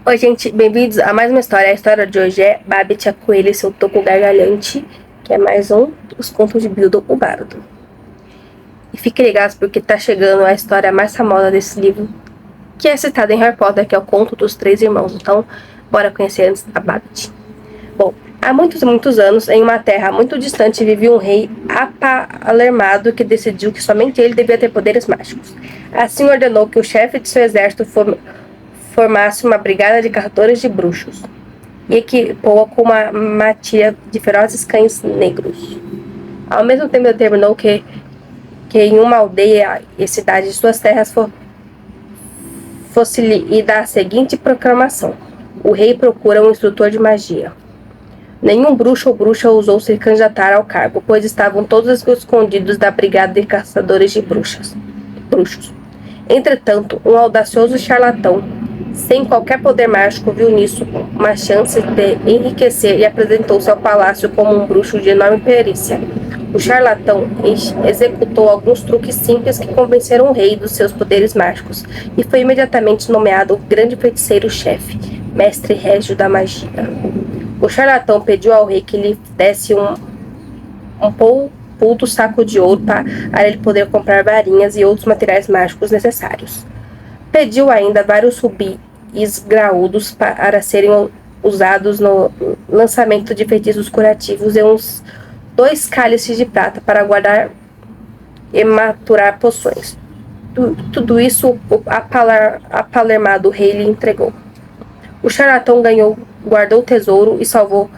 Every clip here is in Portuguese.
Oi, gente, bem-vindos a mais uma história. A história de hoje é Babette a Coelha e seu toco gargalhante, que é mais um dos contos de Bilbo o Bardo. E fiquem ligados porque tá chegando a história mais famosa desse livro, que é citada em Harry Potter, que é o Conto dos Três Irmãos. Então, bora conhecer antes a Babette. Bom, há muitos e muitos anos, em uma terra muito distante, vivia um rei apalermado que decidiu que somente ele devia ter poderes mágicos. Assim ordenou que o chefe de seu exército formasse uma brigada de caçadores de bruxos e equipou-a com uma matilha de ferozes cães negros. Ao mesmo tempo determinou que em uma aldeia e cidade de suas terras fosse lida a seguinte proclamação: o rei procura um instrutor de magia. Nenhum bruxo ou bruxa ousou se candidatar ao cargo, pois estavam todos escondidos da brigada de caçadores de bruxos. Entretanto, um audacioso charlatão, sem qualquer poder mágico, viu nisso uma chance de enriquecer e apresentou-se ao palácio como um bruxo de enorme perícia. O charlatão executou alguns truques simples que convenceram o rei dos seus poderes mágicos e foi imediatamente nomeado o grande feiticeiro-chefe, mestre régio da magia. O charlatão pediu ao rei que lhe desse um pouco saco de ouro para ele poder comprar varinhas e outros materiais mágicos necessários. Pediu ainda vários rubis graúdos para serem usados no lançamento de feitiços curativos e uns 2 cálices de prata para guardar e maturar poções. Tudo isso o apalermado rei lhe entregou. O charlatão guardou o tesouro e salvo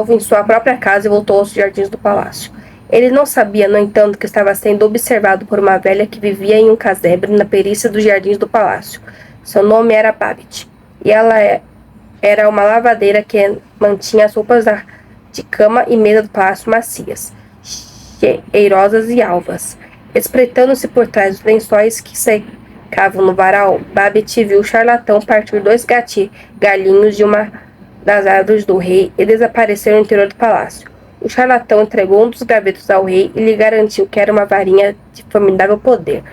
em sua própria casa e voltou aos jardins do palácio. Ele não sabia, no entanto, que estava sendo observado por uma velha que vivia em um casebre na perícia dos jardins do palácio. Seu nome era Babette, e ela era uma lavadeira que mantinha as roupas de cama e mesa do palácio macias, cheirosas e alvas. Espreitando-se por trás dos lençóis que secavam no varal, Babette viu o charlatão partir 2 galinhos de uma das árvores do rei e desaparecer no interior do palácio. O charlatão entregou um dos gravetos ao rei e lhe garantiu que era uma varinha de formidável poder.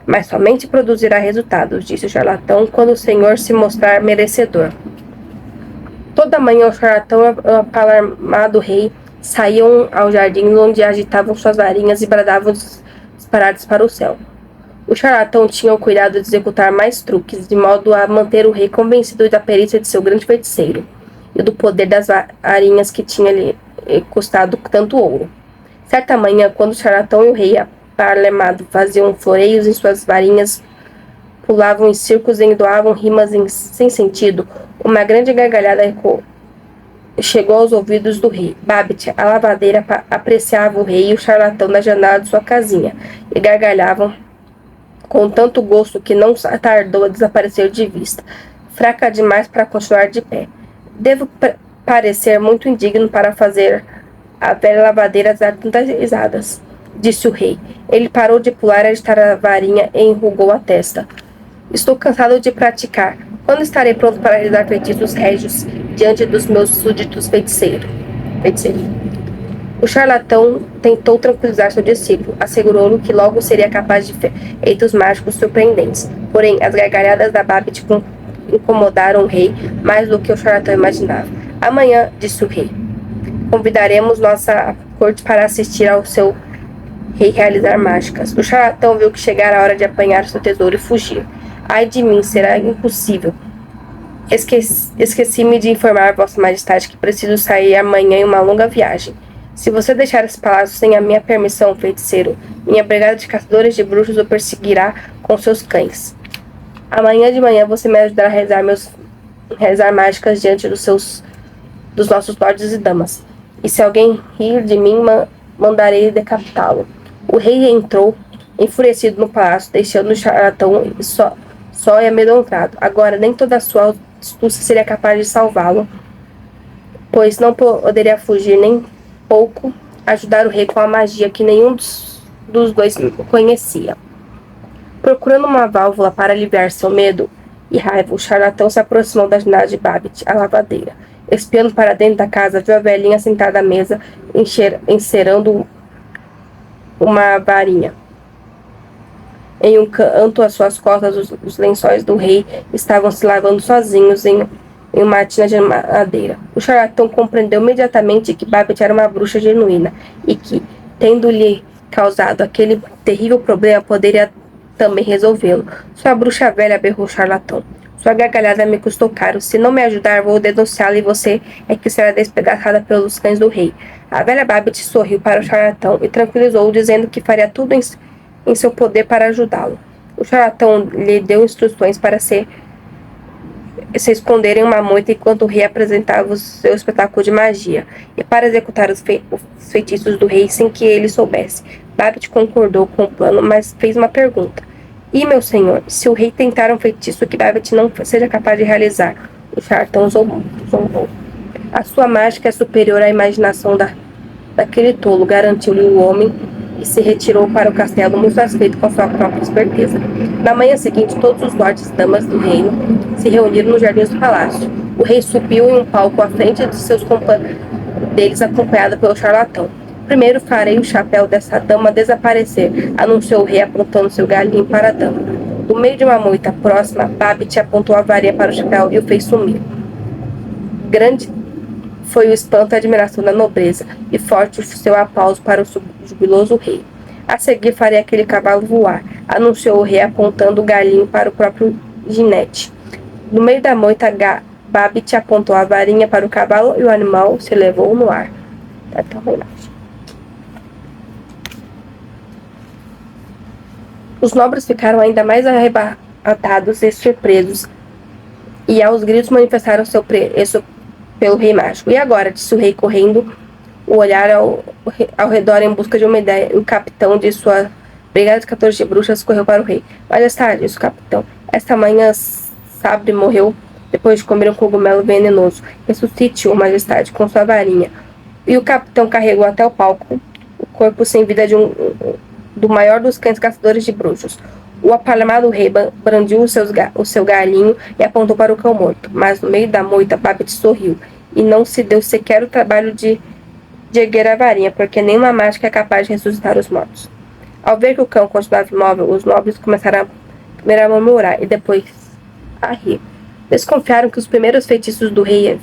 Mas somente produzirá resultados, disse o charlatão, quando o senhor se mostrar merecedor. Toda manhã o charlatão e o apalermado rei saíam ao jardim onde agitavam suas varinhas e bradavam disparados para o céu. O charlatão tinha o cuidado de executar mais truques, de modo a manter o rei convencido da perícia de seu grande feiticeiro e do poder das varinhas que tinha lhe custado tanto ouro. Certa manhã, quando o charlatão e o rei apalermado faziam floreios em suas varinhas, pulavam em círculos e entoavam rimas sem sentido, uma grande gargalhada chegou aos ouvidos do rei. Babette, a lavadeira, apreciava o rei e o charlatão na janela de sua casinha, e gargalhavam com tanto gosto que não tardou a desaparecer de vista, fraca demais para continuar de pé. Devo parecer muito indigno para fazer a velha lavadeira dar tantas risadas, disse o rei. Ele parou de pular, agitar a varinha e enrugou a testa. Estou cansado de praticar. Quando estarei pronto para realizar feitiços régios diante dos meus súditos feiticeiro? O charlatão tentou tranquilizar seu discípulo, assegurou-lhe que logo seria capaz de feitos mágicos surpreendentes. Porém, as gargalhadas da Babette incomodaram o rei mais do que o charlatão imaginava. Amanhã, disse o rei, convidaremos nossa corte para assistir ao seu rei realizar mágicas. O charlatão viu que chegara a hora de apanhar seu tesouro e fugir. Ai de mim, será impossível. Esqueci-me de informar Vossa Majestade que preciso sair amanhã em uma longa viagem. Se você deixar esse palácio sem a minha permissão, feiticeiro, minha brigada de caçadores de bruxos o perseguirá com seus cães. Amanhã de manhã você me ajudará a realizar mágicas diante dos nossos lordes e damas. E se alguém rir de mim, mandarei decapitá-lo. O rei entrou, enfurecido no palácio, deixando o charlatão só e amedrontado. Agora, nem toda a sua astúcia seria capaz de salvá-lo, pois não poderia fugir nem pouco ajudar o rei com a magia que nenhum dos dois conhecia. Procurando uma válvula para aliviar seu medo e raiva, o charlatão se aproximou da janela de Babette, a lavadeira. Espiando para dentro da casa, viu a velhinha sentada à mesa, encerando uma varinha. Em um canto às suas costas, os lençóis do rei estavam se lavando sozinhos em uma tina de madeira. O charlatão compreendeu imediatamente que Babette era uma bruxa genuína e que, tendo-lhe causado aquele terrível problema, poderia também resolvê-lo. Sua bruxa velha, berrou o charlatão. Sua gargalhada me custou caro. Se não me ajudar, vou denunciá-la e você é que será despedaçada pelos cães do rei. A velha Babette sorriu para o charlatão e tranquilizou-o, dizendo que faria tudo em seu poder para ajudá-lo. O charlatão lhe deu instruções para se esconder em uma moita enquanto o rei apresentava o seu espetáculo de magia, e para executar os feitiços do rei sem que ele soubesse. Babette concordou com o plano, mas fez uma pergunta. E, meu senhor, se o rei tentar um feitiço que Babette não seja capaz de realizar? O charlatão zombou. A sua mágica é superior à imaginação daquele tolo, garantiu-lhe o homem, e se retirou para o castelo muito satisfeito com sua própria esperteza. Na manhã seguinte, todos os lordes e damas do reino se reuniram nos jardins do palácio. O rei subiu em um palco à frente de seus companheiros, acompanhado pelo charlatão. Primeiro farei o chapéu dessa dama desaparecer, anunciou o rei apontando seu galinho para a dama. No meio de uma moita próxima, Babette apontou a varinha para o chapéu e o fez sumir. Grande foi o espanto e a admiração da nobreza, e forte o seu aplauso para o jubiloso rei. A seguir farei aquele cavalo voar, anunciou o rei apontando o galinho para o próprio ginete. No meio da moita, Babette apontou a varinha para o cavalo e o animal se elevou no ar. Os nobres ficaram ainda mais arrebatados e surpresos, e aos gritos manifestaram seu preço pelo rei mágico. E agora? Disse o rei, correndo o olhar ao redor em busca de uma ideia. O capitão de sua brigada de 14 bruxas correu para o rei. Majestade, disse o capitão, esta manhã Sabre morreu depois de comer um cogumelo venenoso. Ressuscite-o, majestade, com sua varinha. E o capitão carregou até o palco o corpo sem vida do maior dos cães caçadores de bruxos. O apalmado rei brandiu o seu galinho e apontou para o cão morto. Mas no meio da moita, Babette sorriu e não se deu sequer o trabalho de erguer a varinha, porque nenhuma mágica é capaz de ressuscitar os mortos. Ao ver que o cão continuava imóvel, os nobres começaram primeiro a murmurar e depois a rir. Desconfiaram que os primeiros feitiços do rei,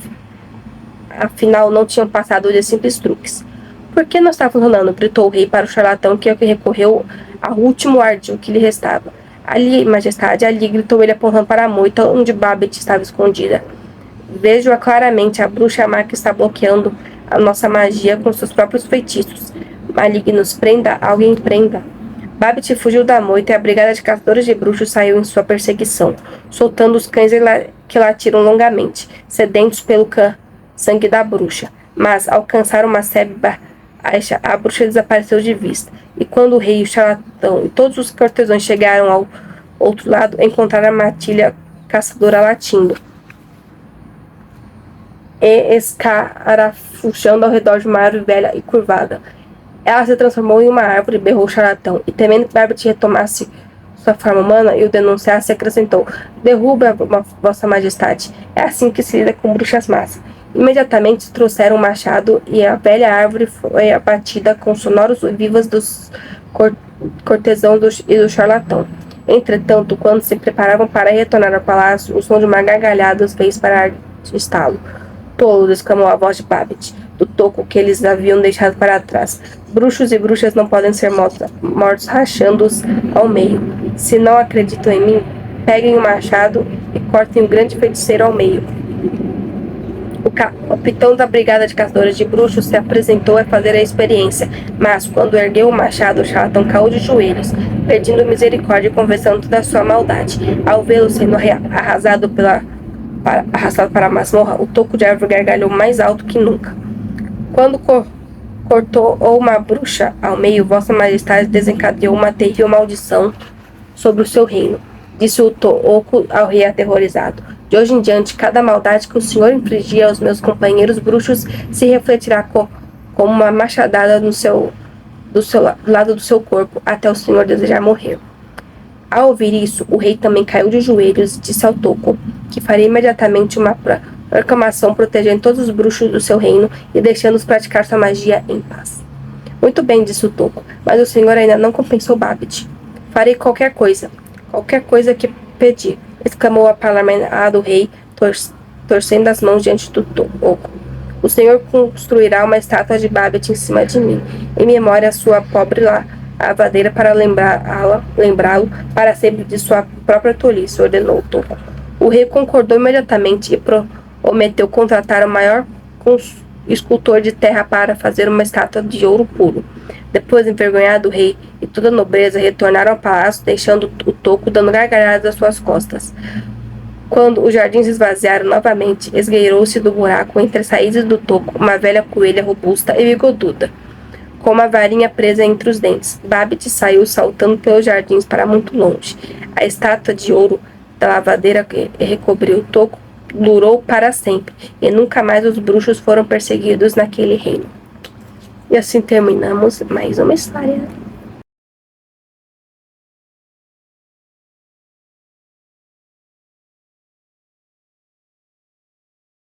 afinal, não tinham passado de simples truques. Por que não está funcionando? Gritou o rei para o charlatão, que recorreu ao último ardil que lhe restava. Ali, majestade, ali, gritou ele apontando para a moita onde Babette estava escondida. Vejo-a claramente, a bruxa má que está bloqueando a nossa magia com seus próprios feitiços. Malignos, prenda, alguém prenda. Babette fugiu da moita e a brigada de caçadores de bruxos saiu em sua perseguição, soltando os cães que latiram longamente, sedentos pelo sangue da bruxa. Mas, ao alcançar uma sebe baixa, a bruxa desapareceu de vista, e quando o rei, o charlatão e todos os cortesãos chegaram ao outro lado, encontraram a matilha caçadora latindo e escarafuchando ao redor de uma árvore velha e curvada. Ela se transformou em uma árvore, berrou o charlatão, e temendo que Babette retomasse sua forma humana e o denunciasse, acrescentou: derruba, vossa majestade. É assim que se lida com bruxas más. Imediatamente trouxeram um machado e a velha árvore foi abatida com sonoros vivas dos cortesãos e do charlatão. Entretanto, quando se preparavam para retornar ao palácio, o som de uma gargalhada os fez parar de estalo. Tolos, exclamou a voz de Babette, do toco que eles haviam deixado para trás. Bruxos e bruxas não podem ser mortos rachando-os ao meio. Se não acreditam em mim, peguem o machado e cortem o grande feiticeiro ao meio. O capitão da brigada de caçadores de bruxos se apresentou a fazer a experiência, mas quando ergueu o machado, o charlatão caiu de joelhos, pedindo misericórdia e confessando toda a sua maldade. Ao vê-lo sendo arrastado para a masmorra, o toco de árvore gargalhou mais alto que nunca. Quando cortou uma bruxa ao meio, vossa majestade desencadeou uma terrível maldição sobre o seu reino, disse o toco ao rei aterrorizado. De hoje em diante, cada maldade que o senhor infligir aos meus companheiros bruxos se refletirá como uma machadada do lado do seu corpo, até o senhor desejar morrer. Ao ouvir isso, o rei também caiu de joelhos e disse ao toco que faria imediatamente uma proclamação protegendo todos os bruxos do seu reino e deixando-os praticar sua magia em paz. Muito bem, disse o toco, mas o senhor ainda não compensou Babette. Farei qualquer coisa que pedir, exclamou o apalavado rei, torcendo as mãos diante do toco. O Senhor construirá uma estátua de Babet em cima de mim, em memória à sua pobre lavadeira, para lembrá-lo para sempre de sua própria tolice, ordenou o toco. O rei concordou imediatamente e prometeu contratar o maior escultor de terra para fazer uma estátua de ouro puro. Depois, envergonhado, o rei e toda a nobreza retornaram ao palácio, deixando o toco dando gargalhadas às suas costas. Quando os jardins esvaziaram novamente, esgueirou-se do buraco entre as raízes do toco uma velha coelha robusta e bigoduda, com uma varinha presa entre os dentes. Babet saiu saltando pelos jardins para muito longe. A estátua de ouro da lavadeira que recobriu o toco durou para sempre, e nunca mais os bruxos foram perseguidos naquele reino. E assim terminamos mais uma história.